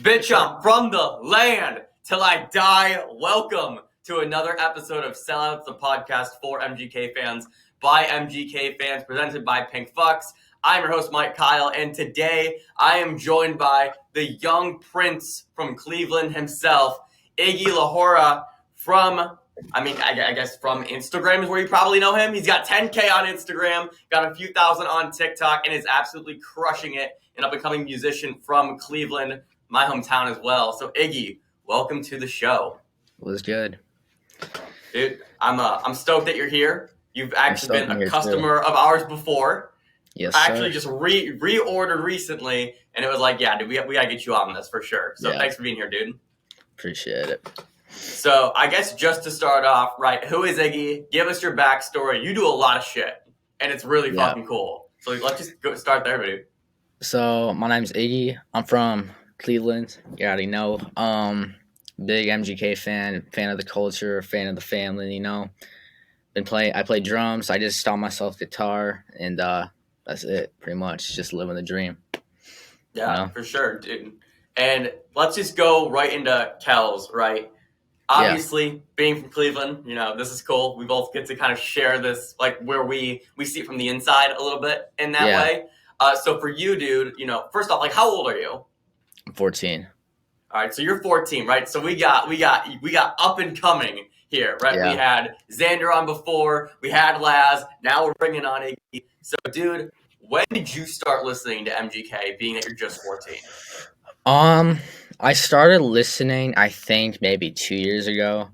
Bitch, I'm from the land till I die. Welcome to another episode of Sellouts, the podcast for MGK fans, by MGK fans, presented by Pink Fox. I'm your host, Mike Kyle, and today I am joined by the young prince from Cleveland himself, Iggy Lahorra from, I guess from Instagram is where you probably know him. He's got 10K on Instagram, got a few thousand on TikTok, and is absolutely crushing it. An up-and-coming musician from Cleveland, my hometown as well. So Iggy, welcome to the show. Was good, dude. I'm stoked that you're here. You've actually been a customer of ours before. Yes, I actually just reordered recently, and it was like, yeah, dude, we gotta get you on this for sure. So thanks for being here, dude. Appreciate it. So I guess just to start off, right? Who is Iggy? Give us your backstory. You do a lot of shit, and it's really fucking cool. So let's just start there, dude. So my name's Iggy. I'm from Cleveland. You already know. Big MGK fan of the culture, fan of the family. You know, I play drums. I just taught myself guitar, and that's it. Pretty much, just living the dream. Yeah, you know? For sure, dude. And let's just go right into Kells, right? Obviously, being from Cleveland, you know, this is cool. We both get to kind of share this, like where we see it from the inside a little bit in that way. So for you, dude, you know, first off, like, how old are you? I'm 14. All right, so you're 14, right? So we got up and coming here, right? Yeah. We had Xander on before, we had Laz, now we're bringing on Iggy. So, dude, when did you start listening to MGK, being that you're just 14? I started listening, I think, maybe 2 years ago.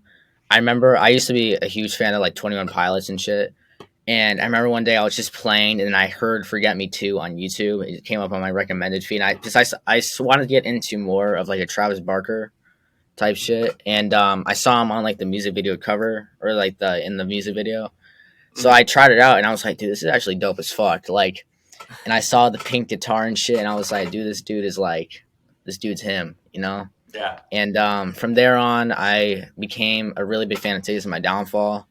I remember I used to be a huge fan of, like, 21 Pilots and shit. And I remember one day I was just playing, and I heard "Forget Me Too" on YouTube. It came up on my recommended feed. And I wanted to get into more of, like, a Travis Barker type shit. And I saw him on, like, the music video cover, or, like, in the music video. So I tried it out, and I was like, dude, this is actually dope as fuck. Like, and I saw the pink guitar and shit, and I was like, dude, this dude's him, you know? Yeah. And from there on, I became a really big fan of Tickets to My Downfall.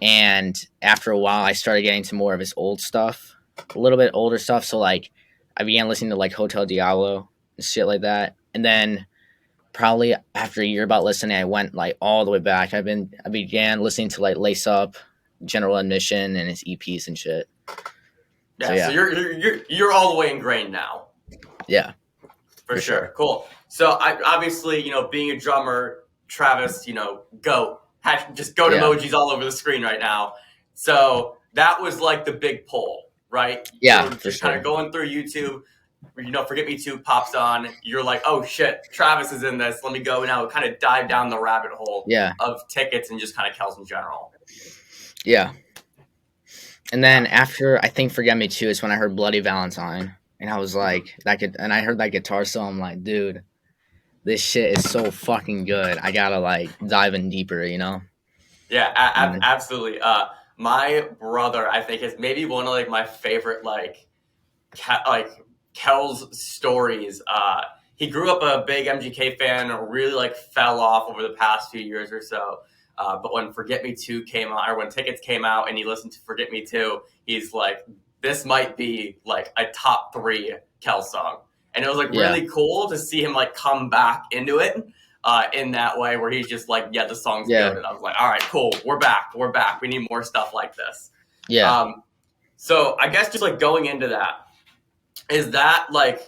And after a while, I started getting to more of his old stuff, a little bit older stuff. So, like, I began listening to, like, Hotel Diablo and shit like that. And then probably after a year about listening, I went, like, all the way back. I began listening to, like, Lace Up, General Admission, and his EPs and shit. Yeah, so you're all the way ingrained now. Yeah. For sure. Cool. So, obviously, you know, being a drummer, Travis, you know, GOAT. Just goat emojis all over the screen right now. So that was like the big pull, right? Yeah, so just kind of going through YouTube, you know, Forget Me Too pops on. You're like, oh shit, Travis is in this. Let me go now. Kind of dive down the rabbit hole of Tickets and just kind of Kells in general. Yeah. And then after I think Forget Me Too is when I heard Bloody Valentine, and I was like, and I heard that guitar solo. I'm like, dude, this shit is so fucking good. I gotta, like, dive in deeper, you know? Yeah, absolutely. My brother, I think, is maybe one of, like, my favorite, like Kells stories. He grew up a big MGK fan and really, like, fell off over the past few years or so. But when Forget Me Too came out, or when Tickets came out and he listened to Forget Me Too, he's like, this might be, like, a top 3 Kells song. And it was, like, really cool to see him, like, come back into it in that way where he's just like, yeah, the song's good. And I was like, all right, cool. We're back. We need more stuff like this. Yeah. So I guess just, like, going into that, is that, like,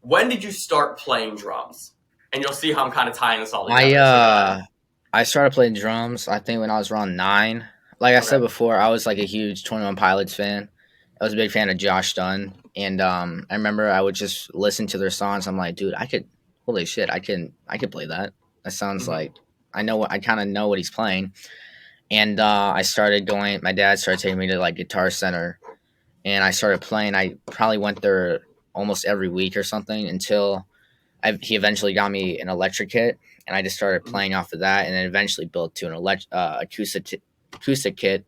when did you start playing drums? And you'll see how I'm kind of tying this all together. I started playing drums, I think, when I was around 9. Like I said before, I was, like, a huge 21 Pilots fan. I was a big fan of Josh Dunn, and I remember I would just listen to their songs. I'm like, dude, holy shit, I can play that. That sounds like I kind of know what he's playing. And I started going. My dad started taking me to, like, Guitar Center, and I started playing. I probably went there almost every week or something until he eventually got me an electric kit, and I just started playing off of that, and then eventually built to an acoustic kit.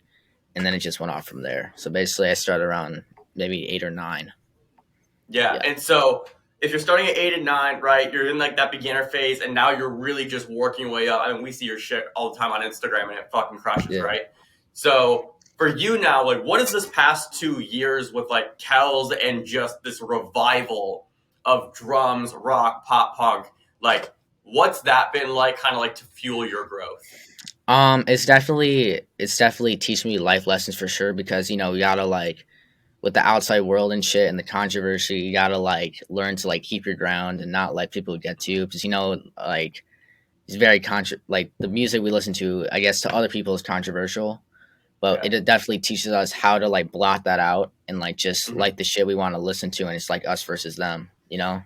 And then it just went off from there. So basically, I started around maybe 8 or 9. Yeah. And so if you're starting at 8 and 9, right, you're in, like, that beginner phase, and now you're really just working your way up. I mean, we see your shit all the time on Instagram, and it fucking crushes, right? So for you now, like, what is this past 2 years with, like, Kells and just this revival of drums, rock, pop punk. Like, what's that been like, kind of like to fuel your growth? It's definitely teaching me life lessons for sure because you gotta like with the outside world and shit and the controversy, you gotta like learn to like keep your ground and not let people get to you because like it's very like the music we listen to, I guess to other people is controversial, but Yeah. it definitely teaches us how to like blot that out and like just Hmm. like the shit we want to listen to and it's like us versus them. Yeah.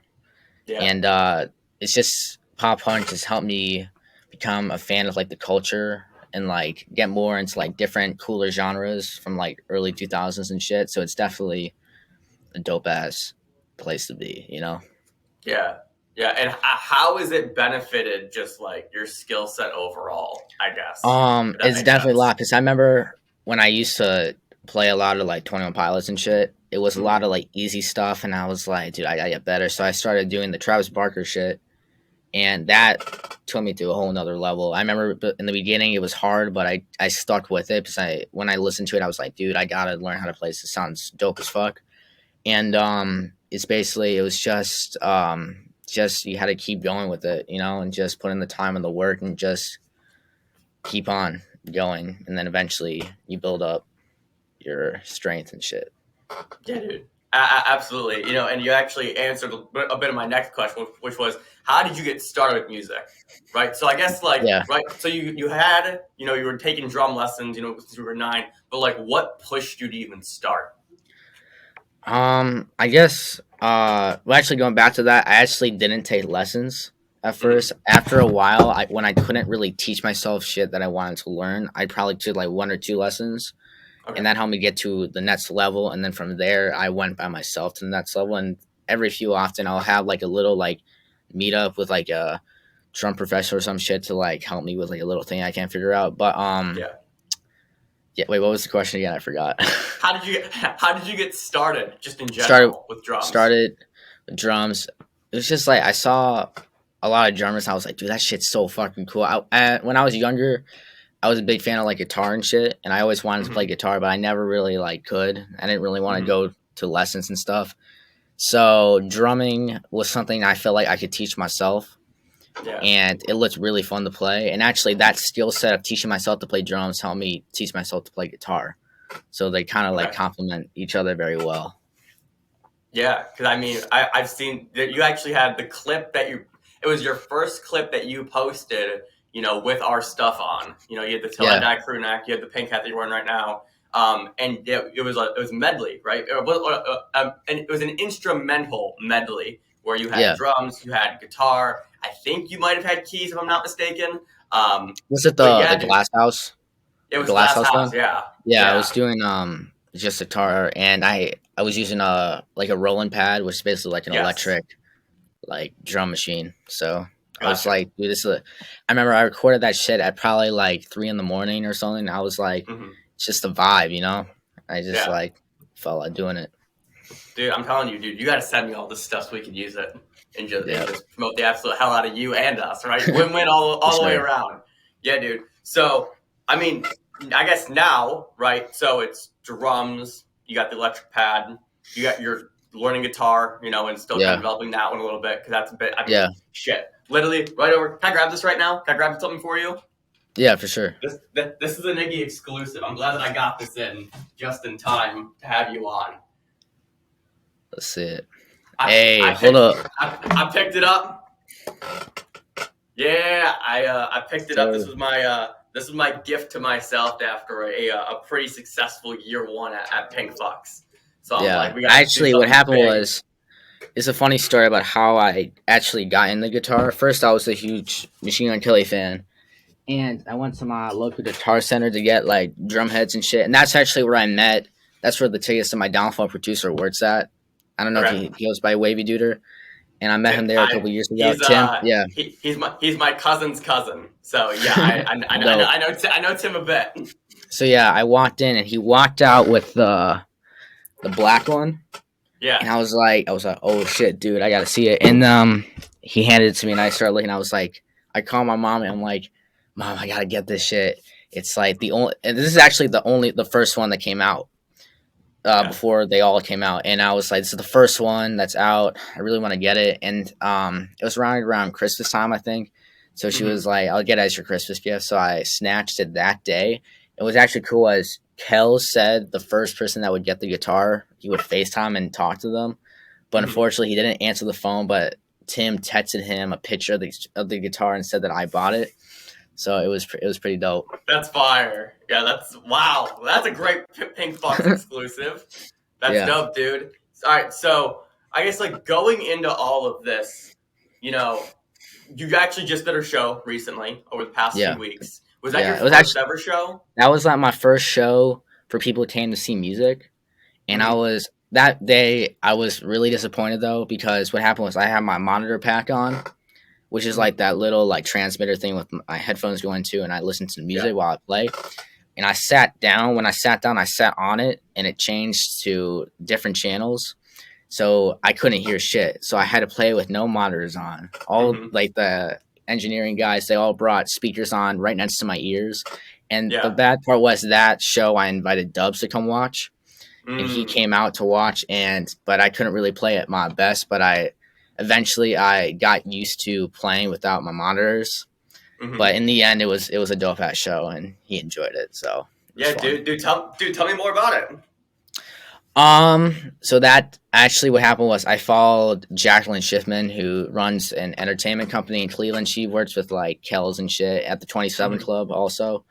And it's just pop punk has helped me become a fan of like the culture and like get more into like different cooler genres from like early 2000s and shit, so it's definitely a dope ass place to be. Yeah. Yeah. And how has it benefited just like your skill set overall, I guess, if that It's makes definitely a sense? lot because I remember when I used to play a lot of like 21 Pilots and shit, it was a Hmm. lot of like easy stuff and I was like, dude, I gotta get better, so I started doing the Travis Barker shit and that took me to a whole nother level. I remember in the beginning it was hard, but I stuck with it because when I listened to it, I was like, dude, I gotta learn how to play this. It sounds dope as fuck. And it's basically it was just you had to keep going with it, and just put in the time and the work and just keep on going, and then eventually you build up your strength and shit. Yeah, dude. Absolutely. And you actually answered a bit of my next question, which was, how did you get started with music? Right. So I guess like, Yeah. right. So you had, you were taking drum lessons, since you were 9, but like what pushed you to even start? I guess well, actually going back to that, I actually didn't take lessons at Hmm. first. After a while, when I couldn't really teach myself shit that I wanted to learn, I probably took like 1 or 2 lessons, Okay. and that helped me get to the next level. And then from there, I went by myself to the next level. And every few often, I'll have like a little like meetup with like a drum professor or some shit to like help me with like a little thing I can't figure out. But Yeah. yeah. Wait, what was the question again? I forgot. How did you get started just in started general with drums? started with drums. It was just like I saw a lot of drummers. And I was like, dude, that shit's so fucking cool. When I was younger, I was a big fan of like guitar and shit, and I always wanted to Hmm. play guitar, but I never really like could. I didn't really want to Hmm. go to lessons and stuff. So drumming was something I felt like I could teach myself, Yeah. and it looked really fun to play. And actually, that skill set of teaching myself to play drums helped me teach myself to play guitar. So they kind of like Okay. complement each other very well. Yeah, because I mean, I've seen that you actually had the clip that it was your first clip that you posted, with our stuff on. You had the Till I Yeah, Die crew neck, you had the pink hat that you're wearing right now, and it was medley, right? And it was an instrumental medley where you had yeah. drums, you had guitar. I think you might have had keys, if I'm not mistaken. Was it But the yeah, dude, Glass House? it The was Glass Glass House House. one? Yeah, Yeah, I yeah, was doing just a guitar, and I was using a like a rolling pad, which is basically like an yes, electric like drum machine. So I was gotcha. like, dude, I remember I recorded that shit at probably like 3 in the morning or something. I was like, Hmm. it's just a vibe. I just Yeah. like felt like doing it. Dude, I'm telling you, dude, you got to send me all this stuff so we can use it and Yeah, just promote the absolute hell out of you and us, right? Win-win all, for all the way sure. around. Yeah, dude. So, I mean, I guess now, right? So it's drums. You got the electric pad. You're learning guitar, and still kind of Yeah, developing that one a little bit because that's a bit. I mean, yeah, shit. Literally, right over. Can I grab this right now? Can I grab something for you? yeah, for sure. This is an Iggy exclusive. I'm glad that I got this in just in time to have you on. Let's see it. I Hey, I hold picked up. I picked it up. Yeah, I picked it up. This So was my gift to myself after a pretty successful year one at Pink Fox. So I'm yeah, like, we got to do actually, what something happened big. was it's a funny story about how I actually got in the guitar. First, I was a huge Machine Gun Kelly fan, and I went to my local guitar center to get like drum heads and shit. And that's actually where I met. That's where the tickets to my downfall producer works at. I don't know if Okay, he goes by Wavy Duder, and I met Tim, him there a couple years ago. he's Tim, yeah, he's my cousin's cousin. So yeah, I know dope. I know Tim a bit. So yeah, I walked in and he walked out with the black one, Yeah, and I was like, oh shit, dude, I gotta see it. And he handed it to me, and I started looking. I was like, I called my mom, and I'm like, Mom, I gotta get this shit. It's like the only, and this is actually the first one that came out. Yeah. before they all came out, and I was like, "This is the first one that's out. I really want to get it." And it was around Christmas time, I think. So she Hmm. was like, "I'll get it as your Christmas gift." So I snatched it that day. It was actually cool, as Kel said, the first person that would get the guitar, he would FaceTime and talk to them. But Hmm. unfortunately, he didn't answer the phone. But Tim texted him a picture of the guitar and said that I bought it. So it was pretty dope. That's fire. Yeah, wow. That's a great Pink Fox exclusive. That's Yeah, dope, dude. All right, so I guess like going into all of this, you know, you actually just did a show recently over the past few yeah, weeks. Was that your yeah. It was first actually ever show? that was like my first show for people who came to see music, and I Hmm. was that day I was really disappointed though, because what happened was I had my monitor pack on, which is Hmm. like that little like transmitter thing with my headphones going to, and I listen to the Yeah. music while I play. And I sat down. When I sat down, I sat on it, and it changed to different channels. So I couldn't hear shit. So I had to play with no monitors on. All Hmm. like the engineering guys, they all brought speakers on right next to my ears. And the Yeah. bad part was that show I invited Dubs to come watch, and he Mm. came out to watch, and but I couldn't really play at my best, but I eventually I got used to playing without my monitors. Hmm. But in the end, it was a dope ass show, and he enjoyed it, so it was Yeah, fun. tell me more about it. So that actually what happened was I followed Jacqueline Schiffman, who runs an entertainment company in Cleveland. She works with like Kells and shit at the 27 Hmm. Club also.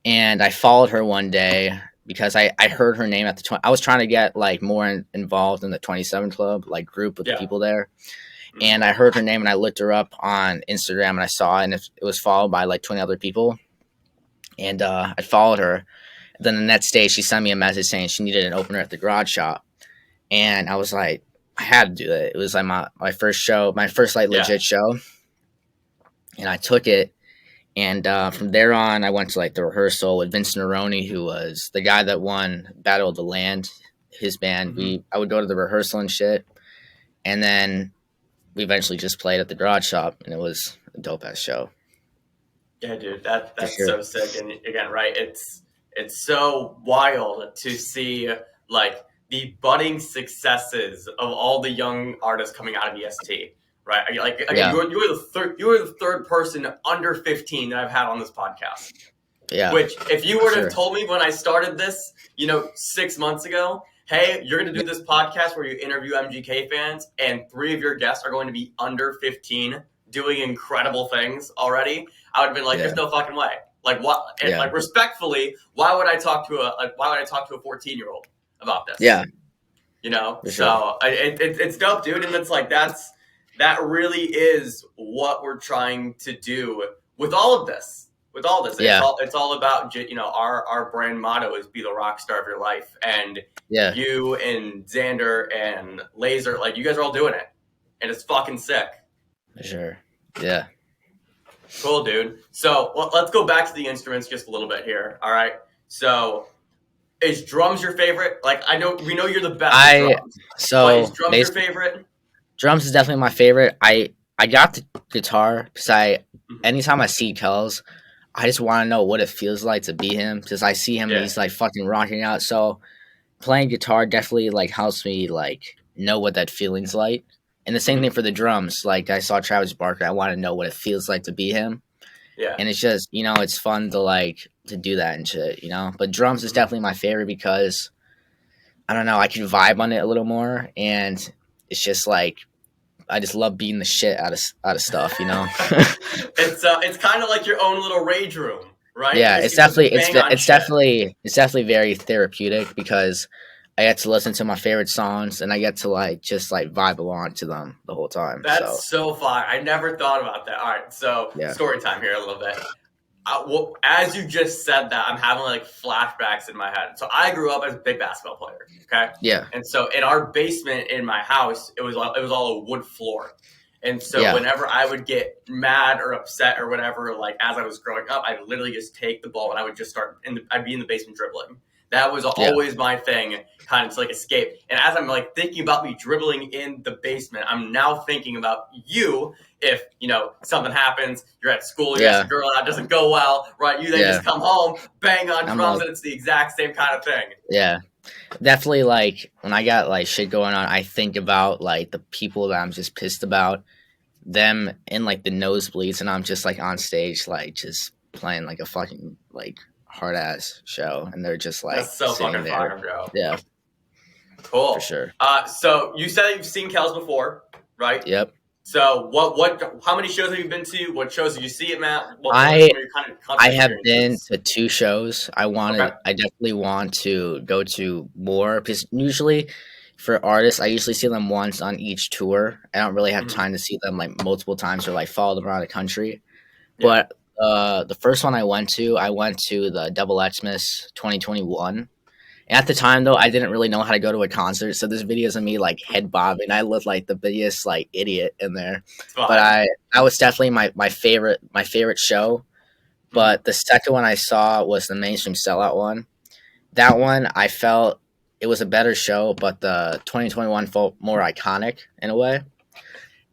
And I followed her one day because I heard her name at the 20. I was trying to get like more involved in the 27 Club, like group with the Yeah. people there. Hmm. And I heard her name and I looked her up on Instagram and I saw it, and it was followed by like 20 other people. And I followed her. Then the next day she sent me a message saying she needed an opener at the garage shop. And I was like, I had to do it. It was like my first show, my first like Yeah. legit show. And I took it. And from there on, I went to like the rehearsal with Vincent Aroni, who was the guy that won Battle of the Land, his band. Hmm. I would go to the rehearsal and shit. And then we eventually just played at the garage shop, and it was a dope ass show. Yeah, dude, For that's sure. so sick. And again, right? It's so wild to see like the budding successes of all the young artists coming out of EST. Right? Like again, Yeah. you were the third person under 15 that I've had on this podcast. Yeah. Which, if you For were to have sure. told me when I started this, 6 months ago, hey, you're going to do this podcast where you interview MGK fans, and 3 of your guests are going to be under 15 doing incredible things already, I would have been like, Yeah. "There's no fucking way." Like what? And, Yeah. like respectfully, why would I talk to a 14-year-old about this? Yeah. For sure. So it's dope, dude, and it's like that really is what we're trying to do with all of this. With all this, Yeah. it's all about our brand motto is be the rock star of your life, and Yeah. you and Xander and Laser, like you guys are all doing it, and it's fucking sick. For sure. Yeah. Cool, dude. So let's go back to the instruments just a little bit here. All right. So is drums your favorite? Like we know you're the best at drums, but is drums your favorite? Drums is definitely my favorite. I got the guitar because Mhm. anytime I see Kells, I just want to know what it feels like to be him, because I see him and Yeah. he's like fucking rocking out. So playing guitar definitely like helps me like know what that feeling's like. And the same Mhm. thing for the drums. Like I saw Travis Barker, I want to know what it feels like to be him. Yeah. And it's just, it's fun to like to do that and shit. But drums is Mhm. definitely my favorite because I don't know, I can vibe on it a little more, and it's just like I just love beating the shit out of stuff. It's kind of like your own little rage room, right? Yeah, Just you just bang on shit. it's definitely very therapeutic because I get to listen to my favorite songs and I get to like just like vibe along to them the whole time. So That's so fun. I never thought about that. All right, so yeah, story time here a little bit. Well, as you just said that, I'm having like flashbacks in my head. So I grew up as a big basketball player. Okay, yeah, and so in our basement in my house, it was all a wood floor. And so yeah, whenever I would get mad or upset or whatever, like as I was growing up, I'd literally just take the ball and I would just I'd be in the basement dribbling. That was yeah, always my thing, kind of to like escape. And as I'm like thinking about me dribbling in the basement, I'm now thinking about you. If something happens, you're at school, you ask yeah, a girl out, it doesn't go well, right? You then yeah. just come home, bang on I'm drums, like, and it's the exact same kind of thing. yeah. Definitely, like when I got like shit going on, I think about like the people that I'm just pissed about, them in like the nosebleeds, and I'm just like on stage, like just playing like a fucking like hard ass show, and they're just like That's so sitting fucking there. fire, bro. Yeah, for Cool. sure. So you said that you've seen Kels before, right? Yep. So how many shows have you been to? What shows did you see him at? What are I some of your kind of concert I have been experiences? to 2 shows. Okay. I definitely want to go to more because usually for artists, I usually see them once on each tour. I don't really have Mhm. time to see them like multiple times or like follow them around the country. Yeah. But the first one I went to the Double Xmas 2021. And at the time though, I didn't really know how to go to a concert, so this video is of me like head bobbing. I looked like the biggest like idiot in there. It's But fine. that was definitely my favorite show. Mhm. But the second one I saw was the mainstream sellout one. That one I felt it was a better show, but the 2021 felt more iconic in a way.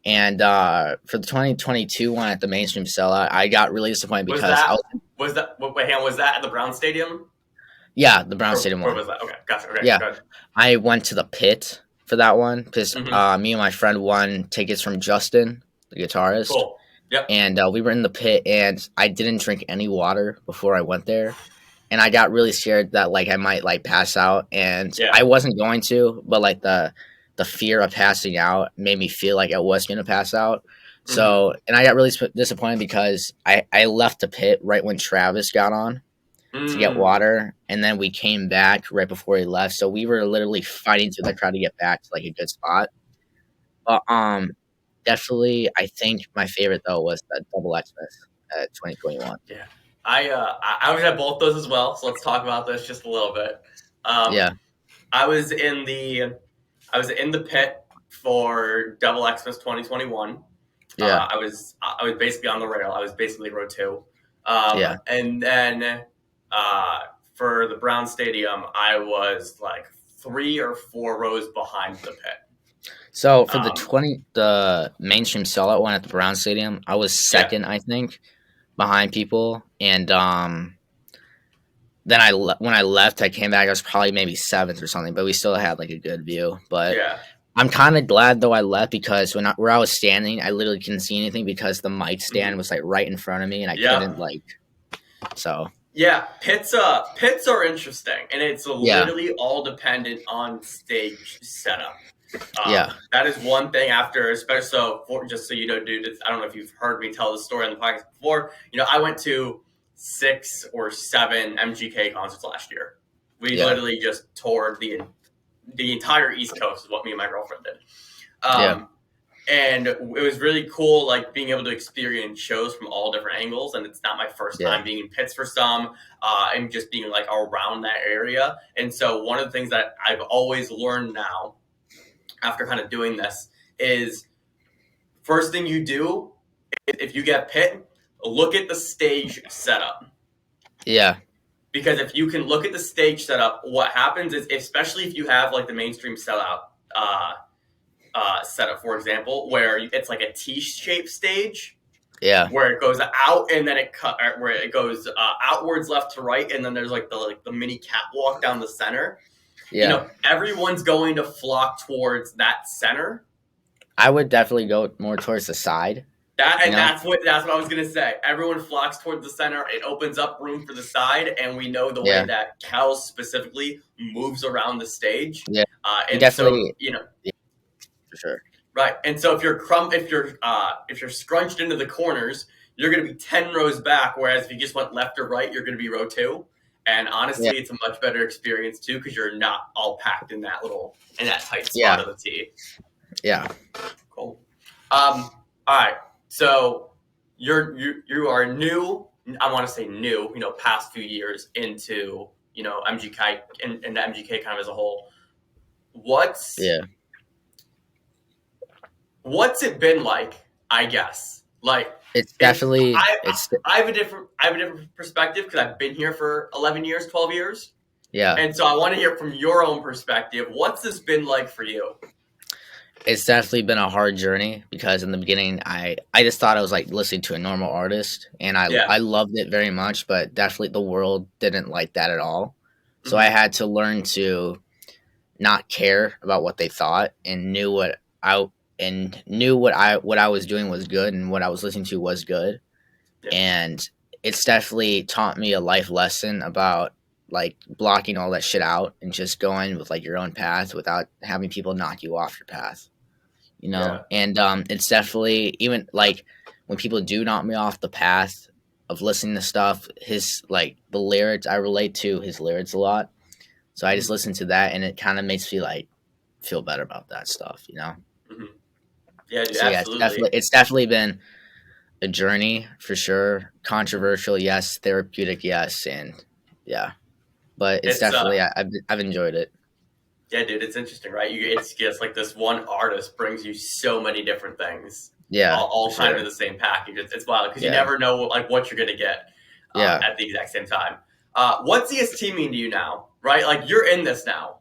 And for the 2022 one at the mainstream sellout, I got really disappointed Was because I that was wait, hang on, was that at the Brown Stadium? yeah the Brown Or Stadium where one. was that? Okay, gotcha. Okay, Yeah, good. I went to the pit for that one because Mm-hmm. me and my friend won tickets from Justin, the guitarist, Cool. Yep. and we were in the pit, and I didn't drink any water before I went there, and I got really scared that like I might like pass out, and Yeah. I wasn't going to, but like the fear of passing out made me feel like I was going to pass out. Mm-hmm. So, and I got really disappointed because I left the pit right when Travis got on to get Mm. water, and then we came back right before he left. So we were literally fighting through the crowd to get back to like a good spot. But definitely, I think my favorite though was the Double Xmas at 2021. Yeah. I was at both those as well, so let's talk about this just a little bit. Um, Yeah, I was in the pit for Double Xmas 2021. yeah, I was basically on the rail. I was basically row two. yeah. And then for the Brown Stadium, I was like 3 or 4 rows behind the pit. So for Um, the mainstream sellout one at the Brown Stadium, I was yeah, second, I think, behind people, and then when I left, I came back. I was probably maybe seventh or something, but we still had like a good view. But yeah, I'm kind of glad though I left because where I was standing, I literally couldn't see anything because the mic stand mhm, was like right in front of me, and I yeah. couldn't like so Yeah, pits are interesting, and it's yeah, literally all dependent on stage setup. yeah, That is one thing after, especially just so you know, dude. I don't know if you've heard me tell the story on the podcast before. I went to 6 or 7 MGK concerts last year. We yeah, literally just toured the entire East Coast. Is what me and my girlfriend did. yeah, Um, and it was really cool, like being able to experience shows from all different angles. And it's not my first yeah, time being in pits for some, and just being like around that area. And so one of the things that I've always learned now after kind of doing this is first thing you do if you get pit, look at the stage setup. yeah, Because if you can look at the stage setup, what happens is, especially if you have like the mainstream sellout setup, for example, where it's like a T-shaped stage, yeah, where it goes out and then where it goes outwards left to right, and then there's like the mini catwalk down the center. yeah. Everyone's going to flock towards that center. I would definitely go more towards the side. You know? That's what I was gonna say. Everyone flocks towards the center. It opens up room for the side, and we know the way Yeah, that Cal specifically moves around the stage. yeah. You And so definitely, yeah, for sure. right. And so if you're scrunched into the corners, you're going to be 10 rows back. Whereas if you just went left or right, you're going to be row two. And Yeah, honestly, it's a much better experience too because you're not all packed in that tight spot yeah, of the T. yeah, Cool. All right. So you are new. I want to say new. Past few years into MGK and the MGK kind of as a whole. What's yeah. what's it been like? I guess like It's it. definitely I it's I have a different perspective because I've been here for 11 years, 12 years, yeah. and so I want to hear from your own perspective. What's this been like for you? It's definitely been a hard journey because in the beginning I just thought I was like listening to a normal artist, and Yeah. I loved it very much, but definitely the world didn't like that at all. So I had to learn to not care about what they thought and knew what I was doing was good and what I was listening to was good. Yeah. And it's definitely taught me a life lesson about like blocking all that shit out and just going with like your own path without having people knock you off your path. Yeah. And it's definitely even like when people do knock me off the path of listening to stuff, his like the lyrics, I relate to his lyrics a lot, so I just Mhm. listen to that and it kind of makes me like feel better about that stuff. Mhm. Yeah, dude, So yeah, absolutely. it's definitely been a journey for sure. Controversial, yes. Therapeutic, yes. And yeah, but it's It's definitely I've enjoyed it. Yeah, dude, it's interesting, right? It's just like this one artist brings you so many different things, Yeah, for all kind of sure. in the same package. It's wild because you Yeah, never know like what you're gonna get yeah, at the exact same time. What's EST mean to you now, right? Like you're in this now,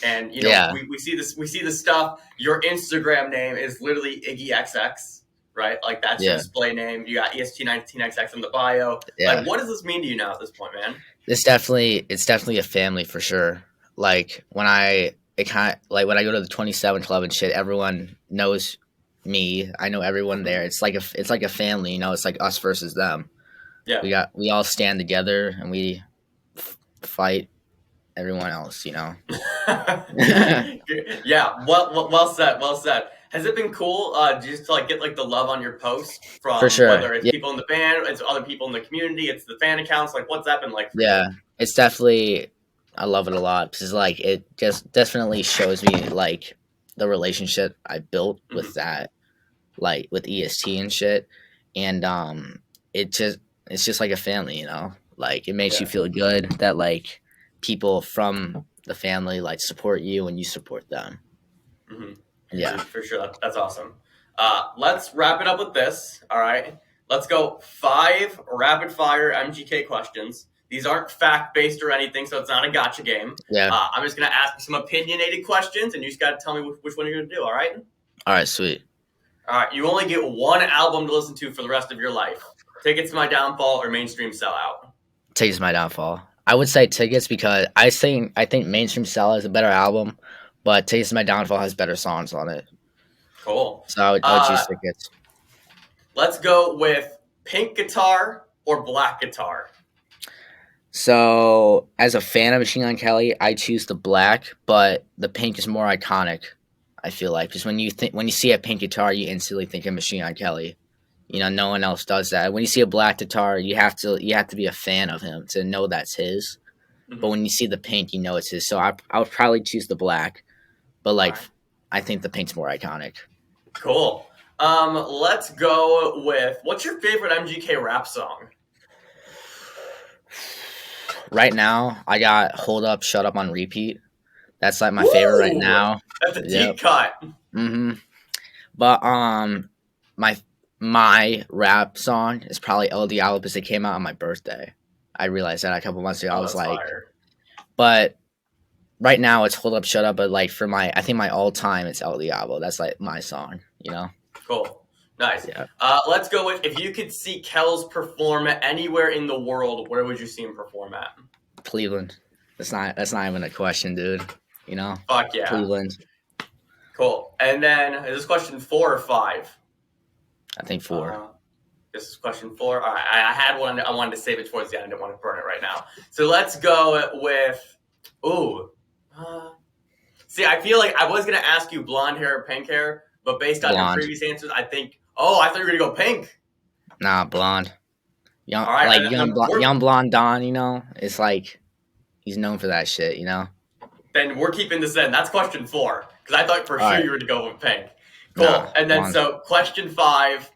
and yeah, we see this stuff. Your Instagram name is literally IggyXX, right? Like that's your yeah, display name. You got EST19XX in the bio. Like, yeah. what does this mean to you now at this point, man? It's definitely a family for sure. Like when I it kind of like when I go to the 27 club and shit, everyone knows me. I know everyone there. It's like a family. It's like us versus them. Yeah. We all stand together and we fight everyone else. Yeah, well said, well said. Has it been cool just to like get like the love on your post For from sure. whether it's Yeah, people in the band, it's other people in the community, it's the fan accounts? Like, what's that been like for you? yeah. It's definitely I love it a lot because like it just definitely shows me like the relationship I built Hmm. with that like with EST and shit. And it just it's just like a family. Like it makes you Yeah, feel good that like people from the family like support you and you support them. hmm, Yeah. for sure. That's awesome. Let's wrap it up with this. All right, let's go 5 rapid fire MGK questions. These aren't fact based or anything, so it's not a gotcha game. Yeah. I'm just gonna ask you some opinionated questions, and you just gotta tell me which one you're gonna do. All right. All right, sweet. All right, you only get one album to listen to for the rest of your life. Tickets to My Downfall or Mainstream Sellout. Tickets to My Downfall. I would say Tickets because I think Mainstream Cell is a better album, but Tickets to My Downfall has better songs on it. Cool. So I would choose Tickets. Let's go with pink guitar or black guitar. So as a fan of Machine Gun Kelly, I choose the black, but the pink is more iconic. I feel like because when you see a pink guitar, you instantly think of Machine Gun Kelly. No one else does that. When you see a black guitar, you have to be a fan of him to know that's his. But Mm-hmm. when you see the pink, you know it's his. So I would probably choose the black, but All like right. I think the pink's more iconic. Cool. Let's go with what's your favorite MGK rap song? Right now, I got Hold Up, Shut Up on repeat. That's like my favorite right Woo! now. That's a Yep. deep cut. hmm But my my rap song is probably El Diablo because it came out on my birthday. I realized that a couple months ago. I Oh, was that's like, fire. but right now it's Hold Up, Shut Up. But like I think my all time it's El Diablo. That's like my song. Cool. Nice. Yeah, Let's go with if you could see Kells perform anywhere in the world, where would you see him perform at? Cleveland. That's not even a question, dude. You know, Fuck yeah. Cleveland. Cool. And then is this question 4 or 5? I think 4. Uh, this is question 4. All right, I had one. I wanted to save it towards the end. I didn't want to burn it right now. So let's go with. Ooh. Uh, See, I feel like I was gonna ask you blonde hair or pink hair, but based on your Blonde. previous answers, I think. Oh, I thought you were gonna go pink. Nah, blonde. Young All right, like and then young blonde Don. It's like he's known for that shit. we're keeping this in. That's question 4 because I thought for All sure right. you were to go with pink. Nah, Cool. And then blonde. so question 5.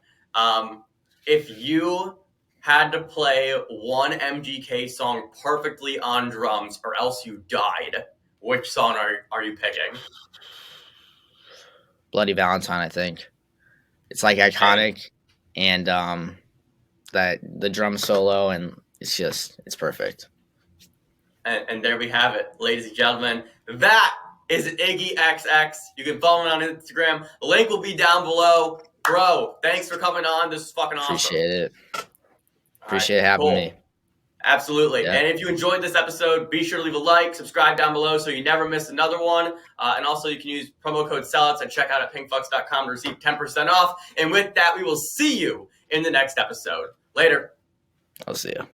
If you had to play one MGK song perfectly on drums, or else you died, which song are you picking? Bloody Valentine. I think it's like And iconic, and that the drum solo and it's perfect. And there we have it, ladies and gentlemen. That is Iggy XX. You can follow me on Instagram. The link will be down below. Bro, thanks for coming on. This is fucking awesome. Appreciate it. All right, Appreciate having me. cool. Absolutely. Yeah. And if you enjoyed this episode, be sure to leave a like, subscribe down below so you never miss another one. And also you can use promo code SELLOUTS at checkout at pinkfucks.com to receive 10% off. And with that, we will see you in the next episode. Later. I'll see you.